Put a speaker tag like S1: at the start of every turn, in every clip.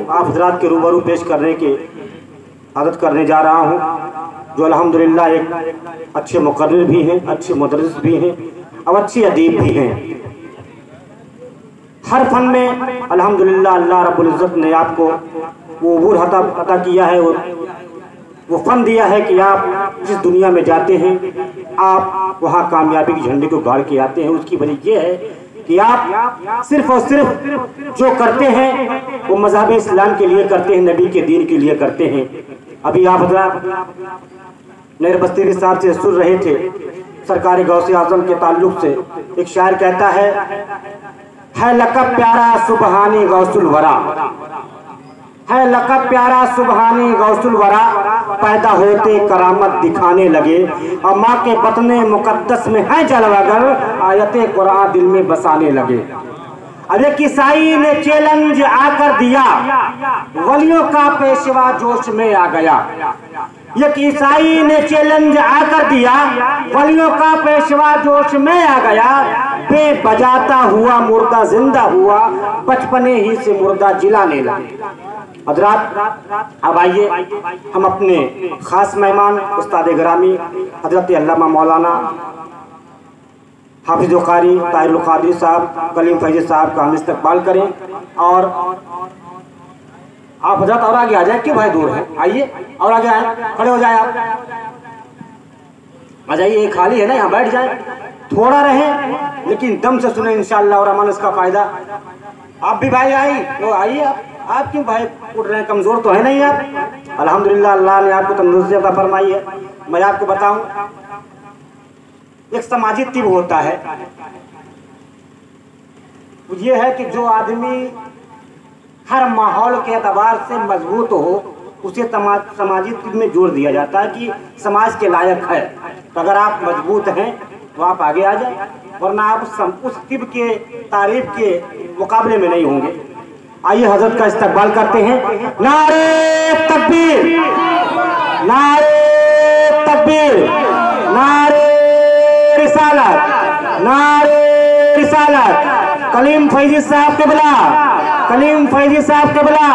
S1: آپ حضرات کے روبرو پیش کرنے کی عادت کرنے جا رہا ہوں، جو الحمدللہ ایک اچھے مقرر بھی ہیں، اچھے مدرس بھی ہیں اور اچھے ادیب بھی ہیں۔ ہر فن میں الحمدللہ اللہ رب العزت نے آپ کو وہ عبور عطا کیا ہے، وہ فن دیا ہے کہ آپ جس دنیا میں جاتے ہیں آپ وہاں کامیابی کے جھنڈے کو گاڑ کے آتے ہیں۔ اس کی وجہ یہ ہے کہ آپ صرف اور صرف جو کرتے ہیں وہ مذہب اسلام کے لیے کرتے ہیں، نبی کے دین کے لیے کرتے ہیں۔ ابھی آپ حضرات نیر بستی صاحب سے سن رہے تھے، سرکار غوث اعظم کے تعلق سے ایک شاعر کہتا ہے لقب پیارا سبحانی غوث الورا، ہے لقب پیارا سبحانی غوث الورا، پیدا ہوتے کرامت دکھانے لگے اور ماں کے بطن مقدس میں ہے جلوہ گر، آیت قرآن دل میں بسانے لگے۔ اب ایک عیسائی نے چیلنج آ کر دیا، ولیوں کا پیشوا جوش میں آ گیا۔ ایک عیسائی نے چیلنج آ کر دیا، ولیوں کا پیشوا جوش میں آ گیا، بے بجاتا ہوا مردہ زندہ ہوا، بچپنے ہی سے مردہ جلانے لگے۔ حضرات اب آئیے ہم اپنے خاص مہمان استاد گرامی حضرت علامہ مولانا حافظ قاری طاہر القادری صاحب کلیم فیضی صاحب کا ہم استقبال کریں، اور آپ حضرت اور آگے آ جائیں، کیوں بھائی دور ہیں، آئیے اور آگے آئیں، کھڑے ہو جائیں، آپ آ جائیے، یہ خالی ہے نا، یہاں بیٹھ جائیں، تھوڑا رہیں لیکن دم سے سنیں انشاءاللہ اور امن اس کا فائدہ۔ آپ بھی بھائی آئیے، آپ کیوں بھائی اٹھ رہے ہیں، کمزور تو ہے نہیں آپ؟ الحمدللہ اللہ نے آپ کو تندرستی عطا فرمائی ہے۔ میں آپ کو بتاؤں، ایک سماجی طب ہوتا ہے، یہ ہے کہ جو آدمی ہر ماحول کے اعتبار سے مضبوط ہو اسے سماجی طب میں جوڑ دیا جاتا ہے کہ سماج کے لائق ہے۔ تو اگر آپ مضبوط ہیں تو آپ آگے آ جائیں، ورنہ آپ اس طب کے تعریف کے مقابلے میں نہیں ہوں گے۔ آئیے حضرت کا استقبال کرتے ہیں۔ نعرہ تکبیر، نعرہ تکبیر، نعرہ رسالت، نعرہ رسالت، کلیم فیضی صاحب قبلہ، کلیم فیضی صاحب قبلہ،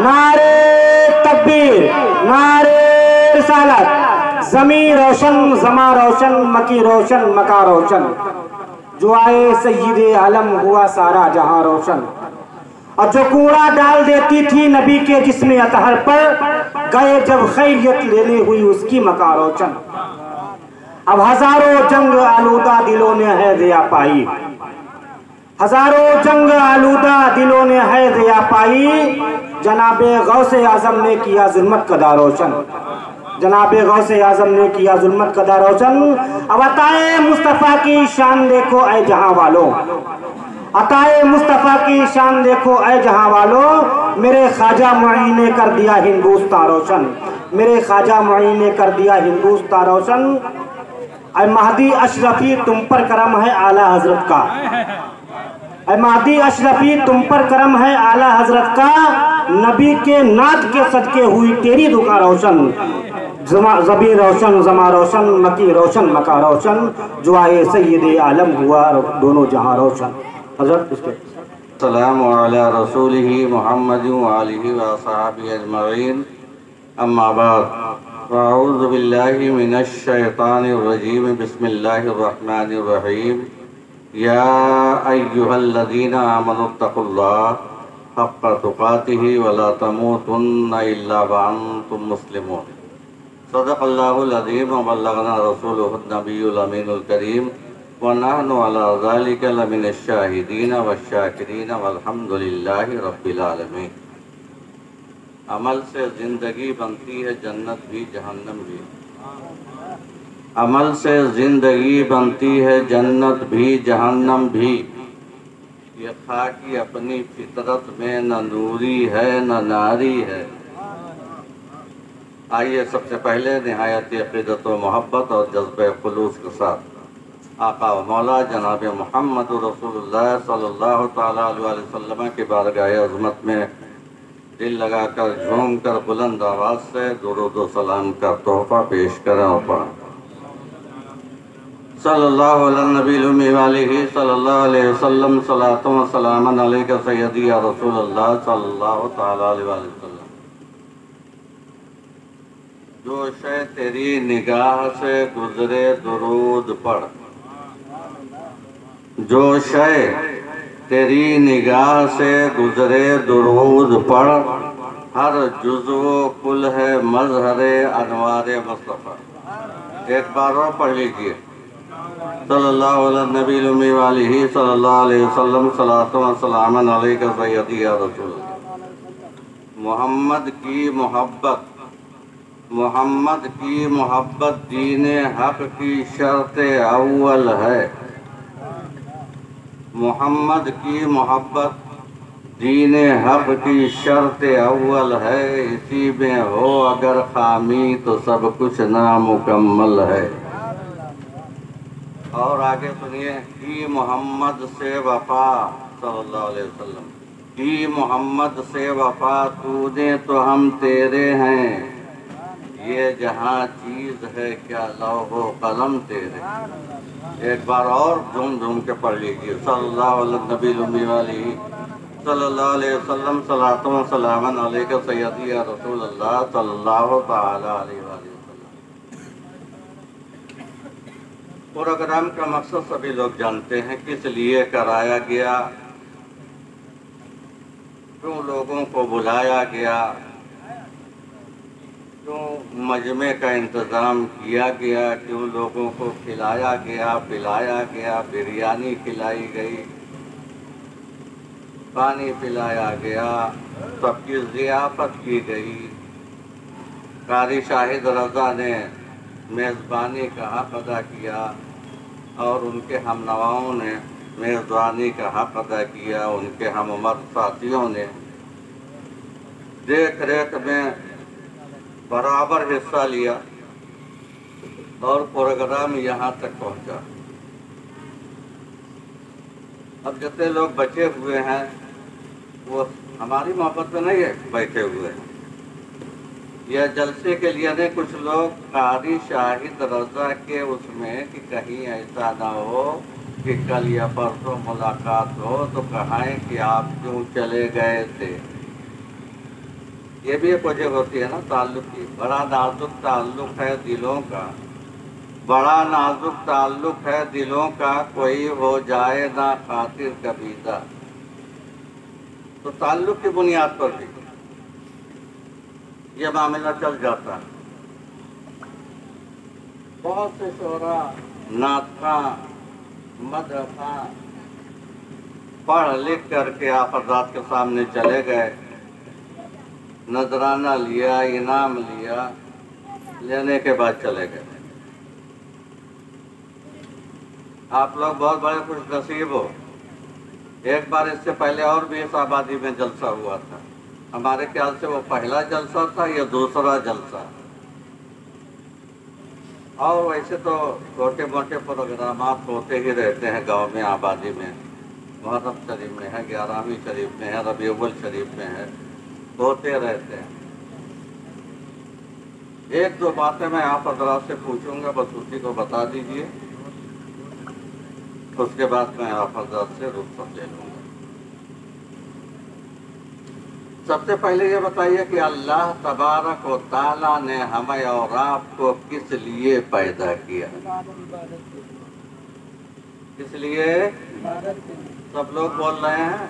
S1: نعرہ تکبیر، نعرہ رسالت، زمین روشن، زماں روشن، مکی روشن، مکہ روشن، جو آئے سید عالم ہوا سارا جہاں روشن۔ اور جو کوڑا ڈال دیتی تھی نبی کے جسم اطہر پر، گئے جب خیریت لینے ہوئی اس کی مکہ روشن۔ اب ہزاروں جنگ آلودہ دلوں نے ہے ضیا پائی، ہزاروں جنگ آلودہ دلوں نے ہے ضیا پائی، جناب غوث اعظم نے کیا ظلمت کا دا روشن، جناب غوث اعظم نے کیا ظلمت کا دا روشن۔ اب عطائے مصطفیٰ کی شان دیکھو اے جہاں والوں، عطائے مصطفیٰ کی شان دیکھو اے جہاں والوں، میرے خواجہ معین نے کر دیا ہندوستان روشن، میرے خواجہ معین نے کر دیا ہندوستان روشن۔ اے مہدی اشرفی تم پر کرم ہے اعلیٰ حضرت کا، اے مہدی اشرفی تم پر کرم ہے اعلیٰ حضرت کا، نبی کے نعت کے صدقے ہوئی تیری دکان روشن، زمین روشن، زماں روشن، مکی روشن، مکہ روشن، جو آئے سید عالم ہوا دونوں جہاں روشن۔ حضرت اس کے
S2: السلام علی رسولہ محمد وآلہ وصحبہ اجمعین، اما بعد، اعوذ باللہ من الشیطان الرجیم، بسم اللہ الرحمن الرحیم، یا ایہا الذین آمنوا اتقوا اللہ حق تقاتہ ولا تموتن الا وانتم مسلمون۔ صدق اللہ العظیم وبلغنا رسولہ النبی الامین الکریم، ونحن علی ذلک لمن الشاہدین والشاکرین والحمد للہ رب العالمین۔ عمل سے زندگی بنتی ہے جنت بھی جہنم بھی، عمل سے زندگی بنتی ہے جنت بھی جہنم بھی، یہ خاکی اپنی فطرت میں نہ نوری ہے نہ ناری ہے۔ آئیے سب سے پہلے نہایت عقیدت و محبت اور جذبہ خلوص کے ساتھ آقا و مولا جناب محمد رسول اللہ صلی اللہ تعالیٰ علیہ وسلم کی بارگاہ عظمت میں دل لگا کر جھوم کر بلند آواز سے درود و سلام کا تحفہ پیش کریں اور پڑھیں۔ صلی اللہ علیہ نبی المی علیہ صلی اللہ علیہ وسلم صلاۃ و سلام علیک سیدی یا رسول اللہ صلی اللہ تعالی علیہ وسلم۔ جو شے تیری نگاہ سے گزرے درود پڑھ، جو شے تیری نگاہ سے گزرے درود پڑھ، ہر جزو کل ہے مظہر انوار مصطفیٰ۔ ایک بار اور پڑھ لیجئے، صلی اللہ علیہ نبی الامی علیہ صلی اللہ علیہ وسلم صلاۃ و سلام علیک سیدی یا رسول اللہ۔ محمد کی محبت، محمد کی محبت دین حق کی شرط اول ہے۔ محمد کی محبت دین حق کی شرط اول ہے، اسی میں ہو اگر خامی تو سب کچھ نامکمل ہے۔ اور آگے سنیے، کی محمد سے وفا، صلی اللہ علیہ وسلم کی محمد سے وفا، تو نے تو ہم تیرے ہیں، یہ جہاں چیز ہے کیا لوح و قلم تیرے۔ ایک بار اور جھوم جھوم کے پڑھ لیجیے، صلی اللہ علیہ نبی الامی علیہ صلی اللہ علیہ وسلم صلاۃ و سلام علیک سیدی یا رسول اللہ صلی اللہ تعالی علیہ وآلہ وسلم۔ پروگرام کا مقصد سبھی لوگ جانتے ہیں، کس لیے کرایا گیا، کیوں لوگوں کو بلایا گیا، کیوں مجمع کا انتظام کیا گیا، کیوں لوگوں کو کھلایا گیا، پلایا گیا، بریانی کھلائی گئی، پانی پلایا گیا، سب کی ضیافت کی گئی، قاری شاہد رضا نے میزبانی کا حق ادا کیا اور ان کے ہم نواؤں نے میزبانی کا حق ادا کیا، ان کے ہم عمر ساتھیوں نے دیکھ ریکھ میں برابر حصہ لیا اور پروگرام یہاں تک پہنچا۔ اب جتنے لوگ بچے ہوئے ہیں وہ ہماری محبت میں نہیں ہے بیٹھے ہوئے ہیں، یہ جلسے کے لیے نہیں، کچھ لوگ قاری شاہد رضا کے اس میں کہ کہیں ایسا نہ ہو کہ کل یا پرسوں ملاقات ہو تو کہیں کہ آپ کیوں چلے گئے تھے۔ یہ بھی ایک وجہ ہوتی ہے نا تعلق کی، بڑا نازک تعلق ہے دلوں کا، بڑا نازک تعلق ہے دلوں کا، کوئی ہو جائے نہ خاطر کبیدہ، تو تعلق کی بنیاد پر بھی یہ معاملہ چل جاتا ہے۔ بہت سے شعراء، نعتخواں، مدحخواں پڑھ لکھ کر کے آپ حضرات کے سامنے چلے گئے، نذرانہ لیا، انعام لیا، لینے کے بعد چلے گئے۔ آپ لوگ بہت بڑے خوش نصیب ہو، ایک بار اس سے پہلے اور بھی اس آبادی میں جلسہ ہوا تھا، ہمارے خیال سے وہ پہلا جلسہ تھا یا دوسرا جلسہ، اور ویسے تو چھوٹے موٹے پروگرامات ہوتے ہی رہتے ہیں گاؤں میں، آبادی میں، محرم شریف میں ہے، 11ویں شریف میں ہے، ربیع الاول شریف میں ہے، ہوتے رہتے ہیں۔ ایک دو باتیں میں آپ حضرات سے پوچھوں گا، بس اسی کو بتا دیجئے، اس کے بعد میں آپ حضرات سے رخصت لے لوں گا۔ سب سے پہلے یہ بتائیے کہ اللہ تبارک و تعالیٰ نے ہمیں اور آپ کو کس لیے پیدا کیا؟ کس لیے؟ سب لوگ بول رہے ہیں،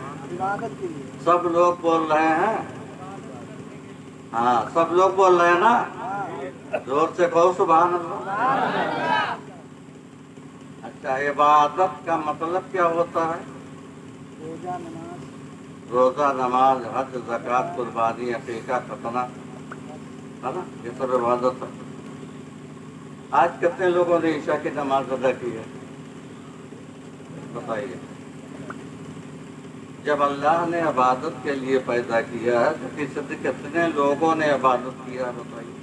S2: سب لوگ بول رہے ہیں، ہاں سب لوگ بول رہے ہیں نا، زور سے کہو سبحان اللہ۔ اچھا، عبادت کا مطلب کیا ہوتا ہے؟ روزہ، نماز، حج، زکوٰۃ، قربانی، عقیقہ، ختنہ، ہے نا، یہ سب عبادت ہے۔ آج کتنے لوگوں نے عشاء کی نماز ادا کی ہے؟ بتائیے۔ جب اللہ نے عبادت کے لیے پیدا کیا ہے تو کتنے لوگوں نے عبادت کیا؟ بتائیے۔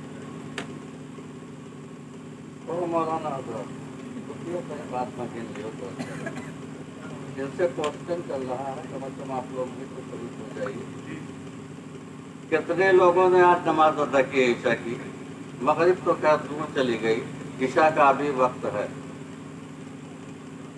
S2: او مولانا حضرت بات میں گن لیو تو جن سے کوشچن چل رہا ہے، کم از کم آپ لوگ بھی تو شریف ہو جائیے۔ کتنے لوگوں نے آج نماز ادا کی ہے عشاء کی؟ مغرب تو خیر دور چلی گئی، عشاء کا بھی وقت ہے،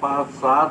S2: 5-7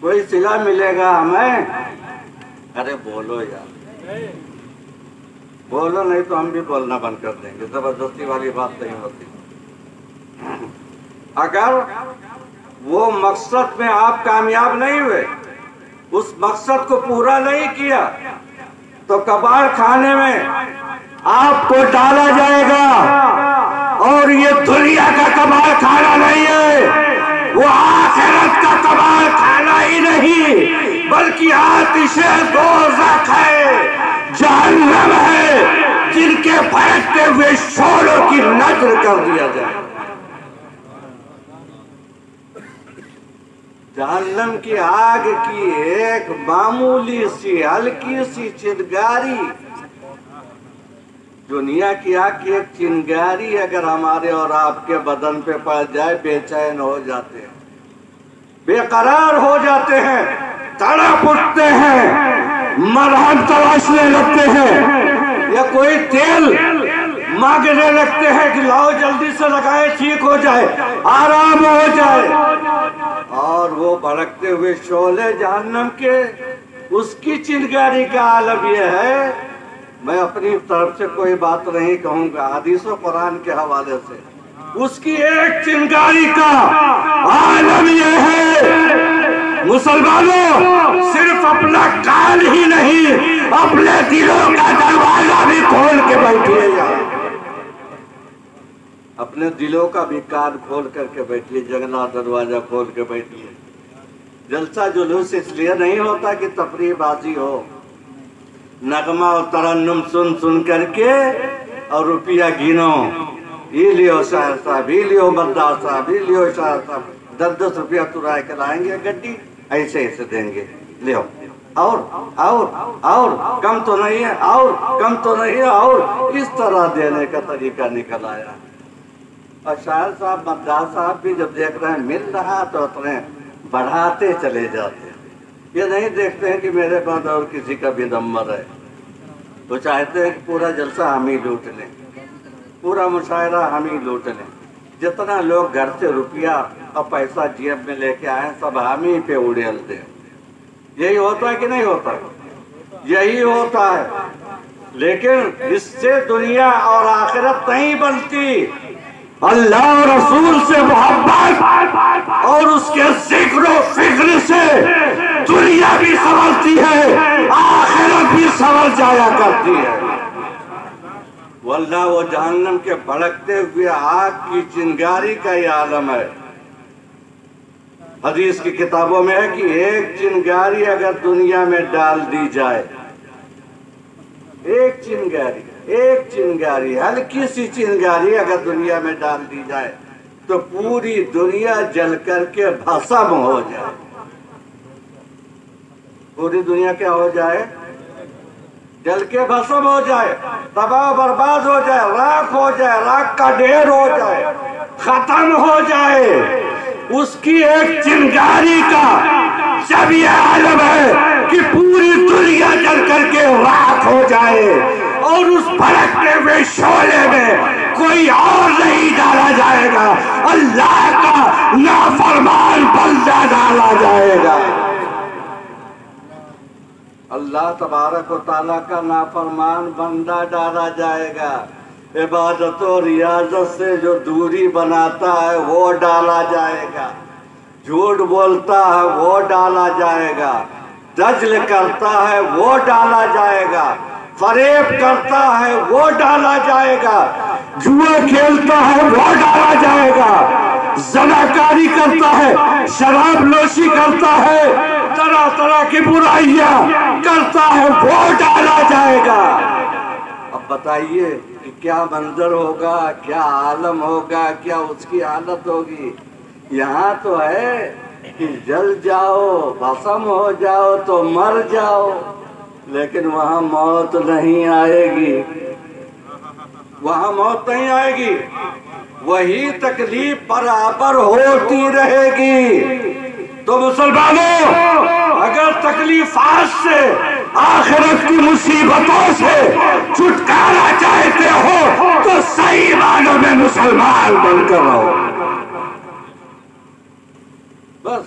S2: کوئی صلہ ملے گا ہمیں؟ ارے بولو یار، بولو، نہیں تو ہم بھی بولنا بند کر دیں گے، زبردستی والی بات نہیں ہوتی۔ اگر وہ مقصد میں آپ کامیاب نہیں ہوئے، اس مقصد کو پورا نہیں کیا، تو کباڑ خانے میں آپ کو ڈالا جائے گا، اور یہ دنیا کا کباڑ خانہ نہیں ہے، وہ آخرت کا کباڑ خانہ ہی نہیں، بلکہ آتش دوزخ ہے، جہنم ہے، جن کے بھڑکتے ہوئے شعلوں کی نظر کر دیا جائے۔ جہنم کی آگ کی ایک معمولی سی ہلکی سی چنگاری، دنیا کی آگ کی ایک چنگاری اگر ہمارے اور آپ کے بدن پہ پڑ جائے، بے چین ہو جاتے ہیں، بے قرار ہو جاتے ہیں، تڑپ اٹھتے ہیں، مرہم تراشنے لگتے ہیں، یا کوئی تیل مانگنے لگتے ہیں کہ لاؤ جلدی سے لگائے، ٹھیک ہو جائے، آرام ہو جائے۔ اور وہ بھڑکتے ہوئے شعلے جہنم کے، اس کی چنگاری کا عالم یہ ہے، میں اپنی طرف سے کوئی بات نہیں کہوں گا، حدیث و قرآن کے حوالے سے، اس کی ایک چنگاری کا عالم یہ ہے، مسلمانوں صرف اپنا کان ہی نہیں، اپنے دلوں کا دروازہ بھی کھول کے بیٹھیے گا، اپنے دلوں کا بھی کان کھول کر کے بیٹھیے، جنگلا دروازہ کھول کے بیٹھیے۔ جلسہ جلوس اس لیے نہیں ہوتا کہ تفریح بازی ہو، نغمہ اور ترنم سن سن کر کے اور روپیہ گنو، یہ لیو شاعر صاحب، یہ لیو مداح صاحب، یہ لیو شاعر صاحب، 10 روپیہ ترائے کے لائیں گے گڈی، ایسے ایسے دیں گے، لیو، اور کم تو نہیں ہے، اور کم تو نہیں ہے، اور اس طرح دینے کا طریقہ نکل آیا۔ اور شاعر صاحب، مداح صاحب بھی جب دیکھ رہے ہیں مل رہا تو اتنے بڑھاتے چلے جاتے ہیں، یہ نہیں دیکھتے ہیں کہ میرے بعد اور کسی کا بھی نمبر ہے، وہ چاہتے ہیں کہ پورا جلسہ ہم ہی لوٹ لیں، پورا مشاعرہ ہم ہی لوٹ لیں، جتنا لوگ گھر سے روپیہ اور پیسہ جیب میں لے کے آئیں سب ہم ہی پہ اڑیل دیں۔ یہی ہوتا ہے کہ نہیں ہوتا؟ یہی ہوتا ہے، لیکن اس سے دنیا اور آخرت نہیں بنتی۔ اللہ اور رسول سے محبت اور اس کے ذکر و فکر سے دنیا بھی سنورتی ہے، آخرت بھی سنور جایا کرتی ہے۔ واللہ وہ جہنم کے بھڑکتے ہوئے آگ کی چنگاری کا یہ عالم ہے۔ حدیث کی کتابوں میں ہے کہ ایک چنگاری اگر دنیا میں ڈال دی جائے، ایک چنگاری ہلکی سی چنگاری اگر دنیا میں ڈال دی جائے تو پوری دنیا جل کر کے بھسم ہو جائے۔ پوری دنیا کیا ہو جائے؟ جل کے بھسم ہو جائے، تباہ برباد ہو جائے، راکھ ہو جائے، راکھ کا ڈھیر ہو جائے، ختم ہو جائے۔ اس کی ایک چنگاری کا جب یہ عالم ہے کہ پوری دنیا جل کر کے راکھ ہو جائے اور اس بھڑکتے ہوئے شعلے میں کوئی اور نہیں ڈالا جائے گا، اللہ کا نافرمان بندہ ڈالا جائے گا۔ اللہ تبارک و تعالیٰ کا نافرمان بندہ ڈالا جائے گا۔ عبادت و ریاضت سے جو دوری بناتا ہے وہ ڈالا جائے گا، جھوٹ بولتا ہے وہ ڈالا جائے گا، دجل کرتا ہے وہ ڈالا جائے گا، فریب کرتا ہے وہ ڈالا جائے گا، جوا کھیلتا ہے وہ ڈالا جائے گا، زناکاری کرتا ہے، شراب نوشی کرتا ہے، طرح طرح کی برائیاں کرتا ہے وہ ڈالا جائے گا۔ اب بتائیے کہ کیا منظر ہوگا، کیا عالم ہوگا، کیا اس کی حالت ہوگی۔ یہاں تو ہے کہ جل جاؤ، بھسم ہو جاؤ تو مر جاؤ، لیکن وہاں موت نہیں آئے گی، وہاں موت نہیں آئے گی، وہی تکلیف برابر ہوتی رہے گی۔ تو مسلمانوں، اگر تکلیفات سے، آخرت کی مصیبتوں سے چھٹکارا چاہتے ہو تو صحیح معنوں میں مسلمان بن کر رہو۔ بس